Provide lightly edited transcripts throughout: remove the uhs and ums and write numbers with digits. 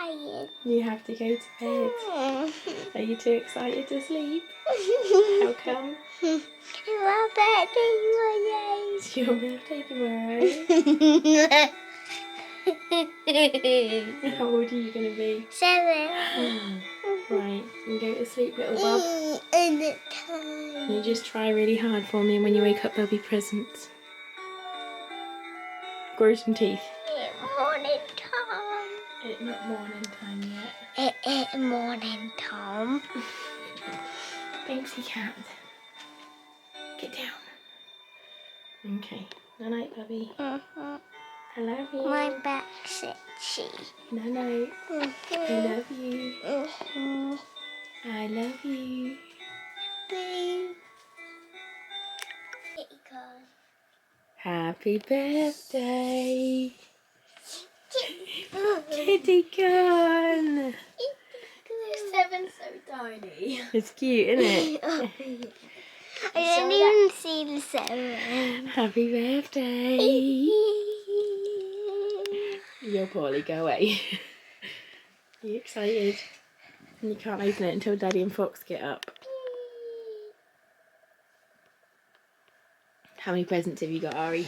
tired. You have to go to bed. Are you too excited to sleep? How come? My birthday It's your birthday tomorrow. How old are you going to be? 7. Right, you go to sleep, little bub. And the time. You just try really hard for me, and when you wake up there'll be presents. Grow some teeth. It's morning time. It's not morning time yet. It's morning time. Babesy cat. Get down. Okay. Night night, Bubby. I love you. My back's itchy. Night night. I love you. I love you. Happy birthday. Kitty corn. 7's so tiny. It's cute, isn't it? I didn't even see the 7. Happy birthday. You're poorly, go away. Are you excited? And you can't open it until Daddy and Fox get up. How many presents have you got, Ari?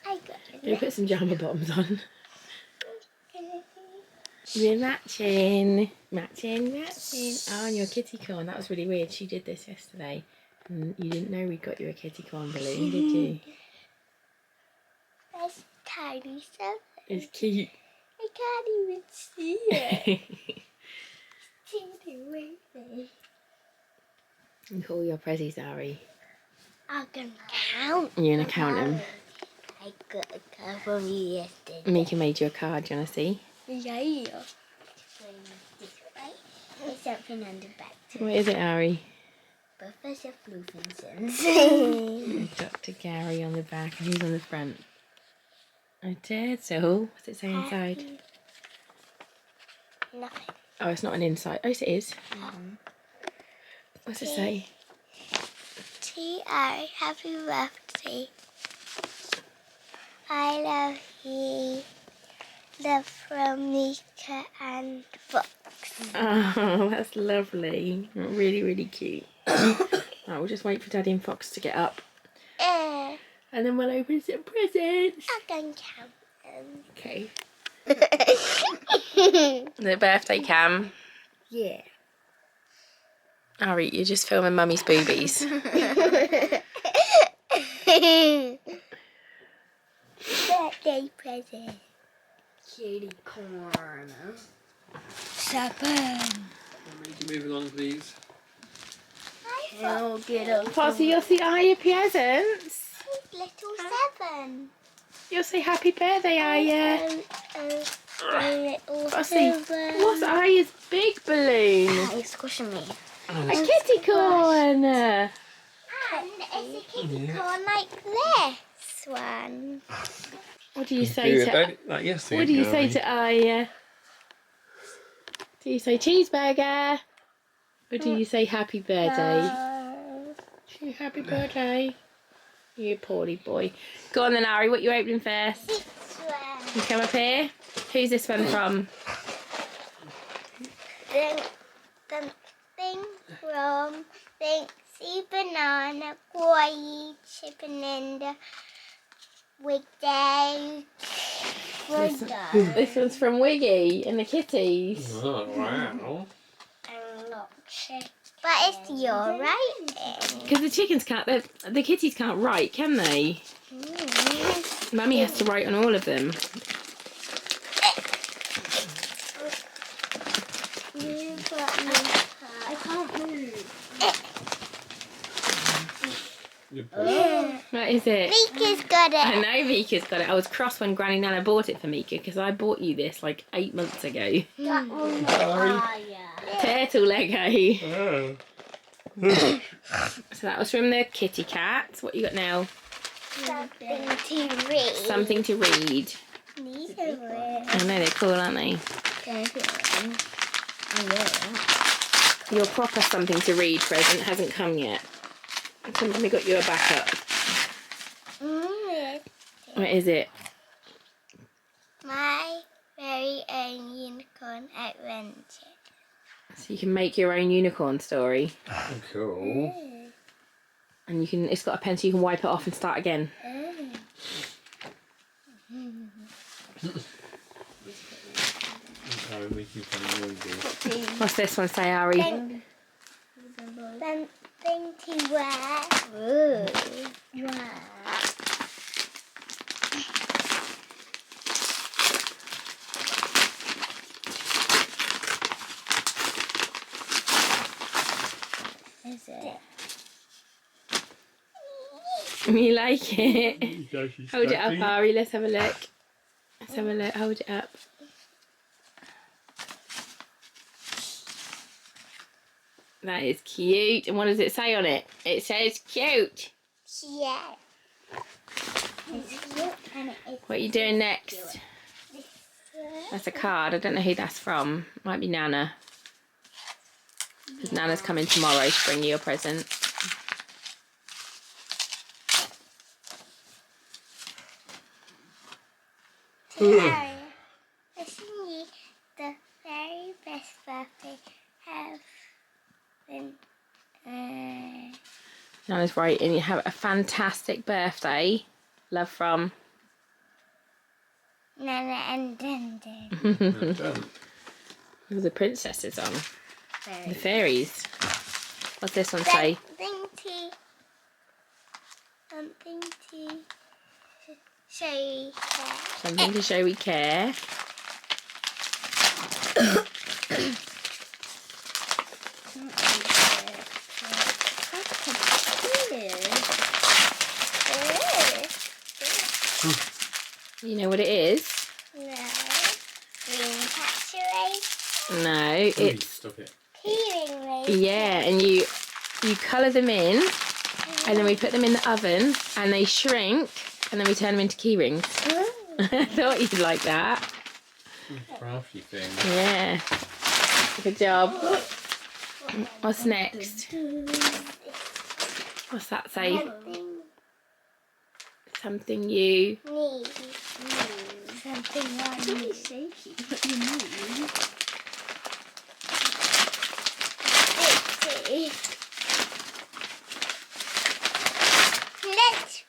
I got it. Go put some jumper bottoms on. We're matching. Matching, matching. Oh, and your kitty corn. That was really weird. She did this yesterday. And you didn't know we got you a kitty corn balloon, did you? That's tiny 7. It's cute. I can't even see it. And call your prezzies, Ari. I'm gonna count. You're going to count them. I got a card from you yesterday. Mika made you a card. Do you want to see? Yeah. This way. There's something on the back too. What is it, Ari? Professor Bluefinsons. Dr. Gary on the back, and who's on the front? A turtle. What's it say inside? Nothing. Oh, it's not an inside. Oh, yes, it is. What's it say? T.I. Happy birthday. I love you. Love from Mika and Fox. Oh, that's lovely. Really, really cute. Right, we'll just wait for Daddy and Fox to get up. And then we'll open some presents. I can count them. Okay. The birthday cam. Yeah. Ari, you're just filming Mummy's boobies. Birthday present. Kitty corn. 7. Moving on, please. I'll get a Foxy, you'll see Aya presents. Little 7. You'll say happy birthday, Aya. Little Foxy, 7. what's Aya's big balloon? It's squishing me. A kitty corn. And it's a kitty corn like this one. What do you say to Like yesterday. What do you say to Aya? Do you say cheeseburger? Or do you say happy birthday? Happy birthday. You poorly boy. Go on then, Ari, what are you opening first? This one. You come up here. Who's this one from? Something from Fancy Banana Boy Chipping in the weekday. This one's from Wiggy and the kitties. Oh, wow. I'm not sure. But it's your writing. Because the chickens can't, the kitties can't write, can they? Mummy has to write on all of them. I can't move. What is it? Mika's got I it. know Mika's got it. I was cross when Granny Nana bought it for Mika because I bought you this like 8 months ago. That one. Turtle Lego. Oh. So that was from the kitty cat. What you got now? Something to read. Something to read. These are weird. I know, they're cool, aren't they? Your proper something to read present hasn't come yet. Somebody got you a backup. What is it? My very unicorn adventure. So you can make your own unicorn story. Cool. And you can, it's got a pen so you can wipe it off and start again. Oh, making fun noises. What's this one say, Ari? Something to wear. Ooh. Wow. Is it? You like it? She's Hold it up, stuffing. Ari. Let's have a look. Let's have a look. Hold it up. That is cute. And what does it say on it? It says cute. Yeah. It's cute and it's What are you doing next? That's a card. I don't know who that's from. Might be Nana. Because Nana's coming tomorrow to bring you a present. Today, wishing you the very best birthday ever. Nana's writing, you have a fantastic birthday. Love from Nana and Dundee. Well done. the princesses on. The fairies. What's this one say? Something to show you care. Something to show we care. You know what it is? No. Green catcher No, Please it's stop it. healing rays. yeah, and you colour them in, and then we put them in the oven, and they shrink, and then we turn them into key rings. I thought you'd like that. Crafty thing. Yeah. Good job. What's next? What's that say? Something you... Need. Something I need. Let's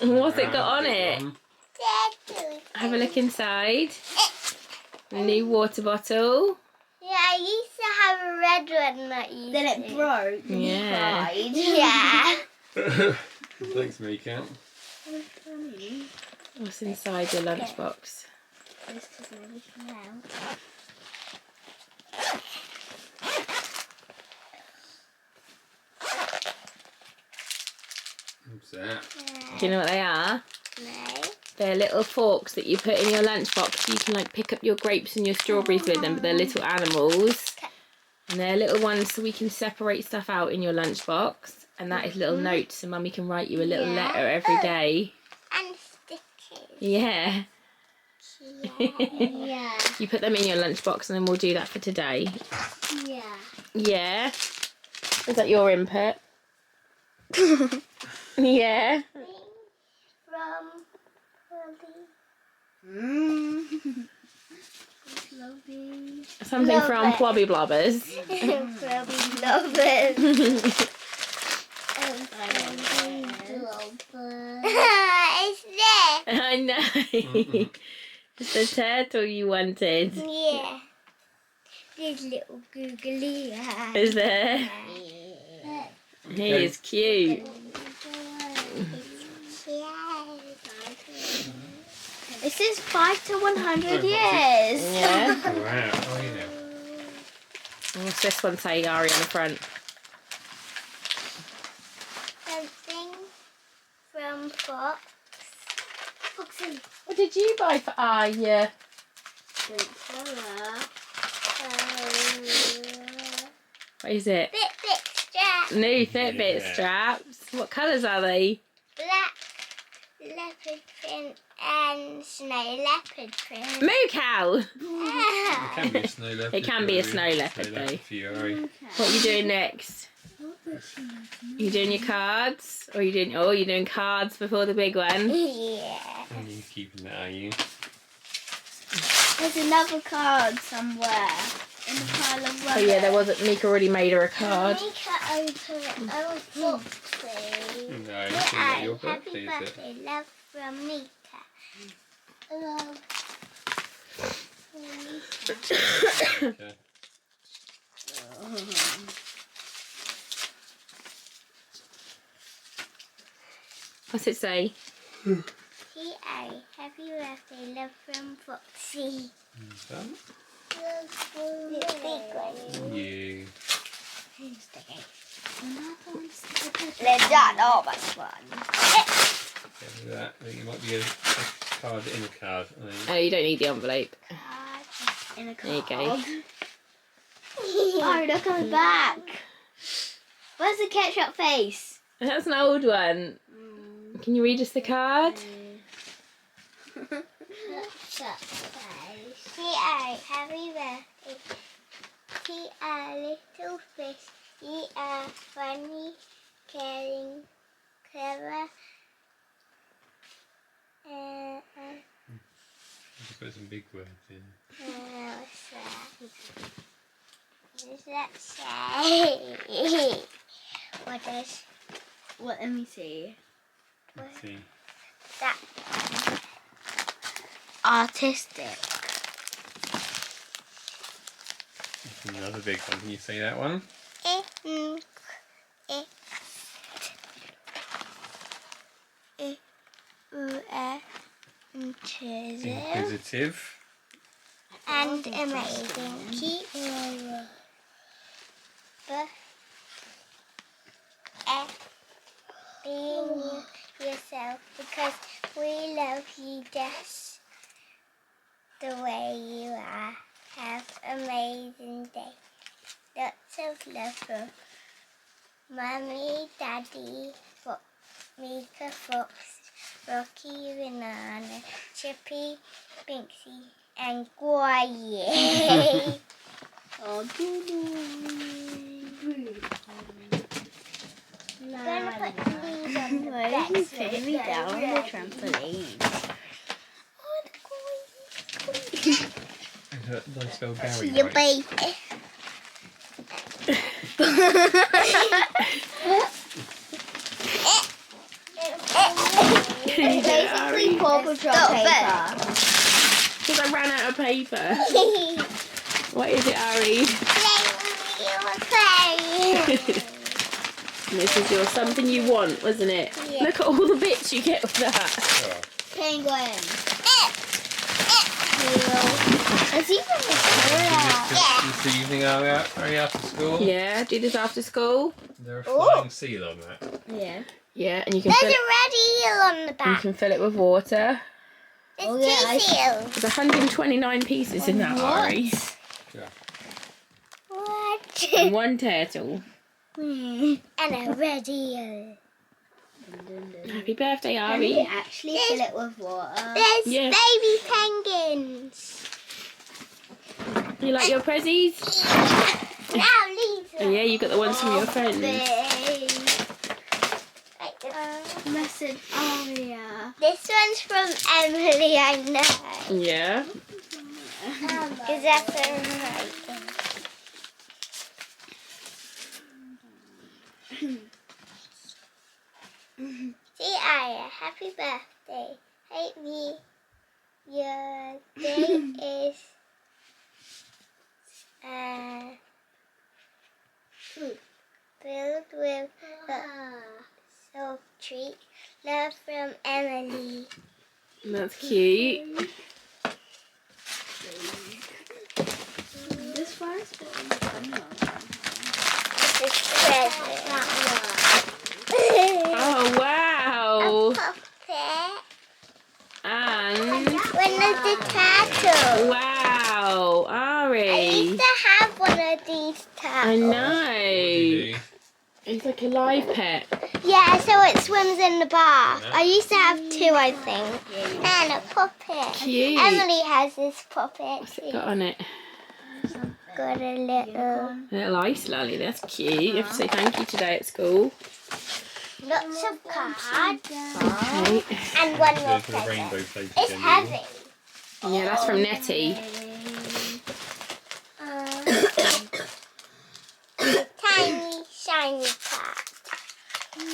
What's it got on Good it? one. Have a look inside. A new water bottle. Yeah, I used to have a red one that you Then it broke. And Yeah. you cried. Yeah. Thanks, Mika. What's inside your lunchbox? This doesn't everything out. What's that? Do you know what they are? No. They're little forks that you put in your lunchbox. You can like pick up your grapes and your strawberries with them, but they're little animals. And they're little ones so we can separate stuff out in your lunchbox. And that is little notes so Mummy can write you a little Yeah. letter every day. And stickers. Yeah. Yeah. You put them in your lunchbox and then we'll do that for today. Yeah. Yeah. Is that your input? Yeah. From Polly. Something Love from it. Plobby Blobbers. From Lovers. It's there. I know. It's the turtle you wanted. Yeah. This little googly eye. Is there? He is cute. This is 5 to 100 years. Yeah. Wow. Oh, you know. What's this one say, Ari, on the front? Something from Fox. Foxy. What did you buy for yeah. What is it? Fitbit strap. New Fitbit Yeah. straps. What colours are they? Black leopard print and snow leopard print. Moo cow. It can be a snow leopard. It can be a snow leopard, though. for you, Ari. What are you doing next? You doing your cards? Or you're doing cards before the big one? Yeah. And you keeping that, are you? There's another card somewhere in the pile of rubbish. Oh yeah, there wasn't. Mika already made her a card. Mika open. I was Foxy. No, it's not your Happy birthday, is it? birthday, love from Mika. Love. Okay. What's it say? T.A. Happy birthday, love from Foxy. Done? The big one. You. Let's not all but one. Okay, with that, I think you might be a card in a card. I think. Oh, you don't need the envelope. In a There you card. go. Oh, look at the back. Where's the ketchup face? That's an old one. Can you read us the card? T.A. Happy birthday. T.A. Little fish. T.A. Funny, caring, clever. Just put some big words in. What's that? What does that say? What does What? Let me see. Let's see. that? Artistic. That's another big one. Can you say that one? Inquisitive. And amazing. Keep being yourself because we love you just the way you are. Have an amazing day. Lots of love from Mummy, Daddy, Mika, Fox, Rocky, Banana, Chippy, Binksy, and Quiet. Oh, Gonna put these on the Why bed. are you putting me down on the trampoline? Do I spell Gary Your right? baby. Can you do it, Ari? Basically Paw Patrol paper. Because I ran out of paper. What is it, Ari? And this is your something you want, wasn't it? Yeah. Look at all the bits you get with that. Oh, Penguin. There's even a this evening are you after school? Yeah, do this after school. There a flying seal on that. Yeah. Yeah, and you can There's fill a it, red eel on the you back. can fill it with water. There's Oh, yeah, two seals. There's 129 pieces in that, Ari. Yeah. What? And one turtle. And a red eel. Happy birthday, Can you Ari. actually fill it with water? There's Yeah. baby penguins. You like your prezzies? Now leave Oh, them. yeah, you got the ones from your friends. Message Aria. This one's from Emily, I know. Yeah. Because that's her writing. See, Aya, happy birthday. Hate me. Your day is filled with lots of treats. Love from Emily. That's cute. This first one. It's a present. Oh, wow. Puppet. And, One of the turtles. wow, I Ari. used to have one of these turtles. I know. Dee. It's like a live pet. Yeah, so it swims in the bath. I used to have two, I think. And a puppet. Cute. Emily has this puppet. What's it got on it? Got a little. A little ice lolly. That's cute. You have to say thank you today at school. Lots of cards. Okay. And one more Go to the rainbow present. place It's again. heavy. Yeah, that's from Nettie. Tiny shiny cat.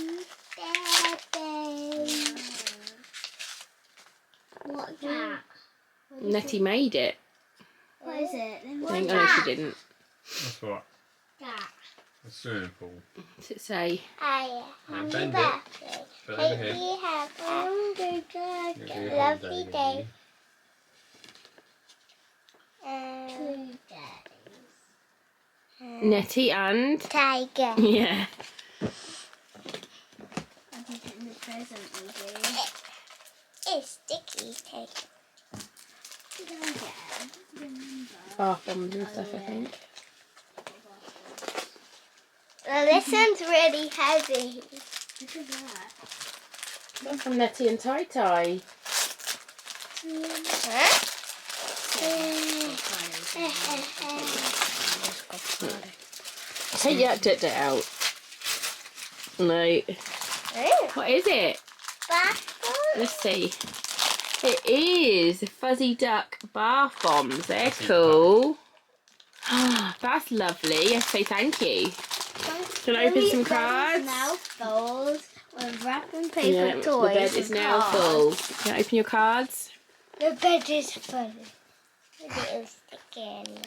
What's that? Nettie made it. What is it? Hang on, she didn't. That's what? That. A swimming pool. What's it say? Happy Bend it. birthday. Put it over Hope here. you have It'll be a lovely holiday, day. Two days. Nettie and... Tiger. Yeah. I think in the present we do. It's sticky tape. Did I get? Remember. Bath bombs and stuff, I think. Well, this one's really heavy. Look at that. That's from Nettie and Tai Tai. Huh? Take that it out. No. What is it? Bathroom? Let's see. It is Fuzzy Duck bath bombs. They're Fuzzy cool. That's lovely. I say thank you. Can I open some cards? Now fold with wrapping paper Yeah, toys. the bed is and now cards. full. Can I open your cards? The bed is full. Look at it sticky in there.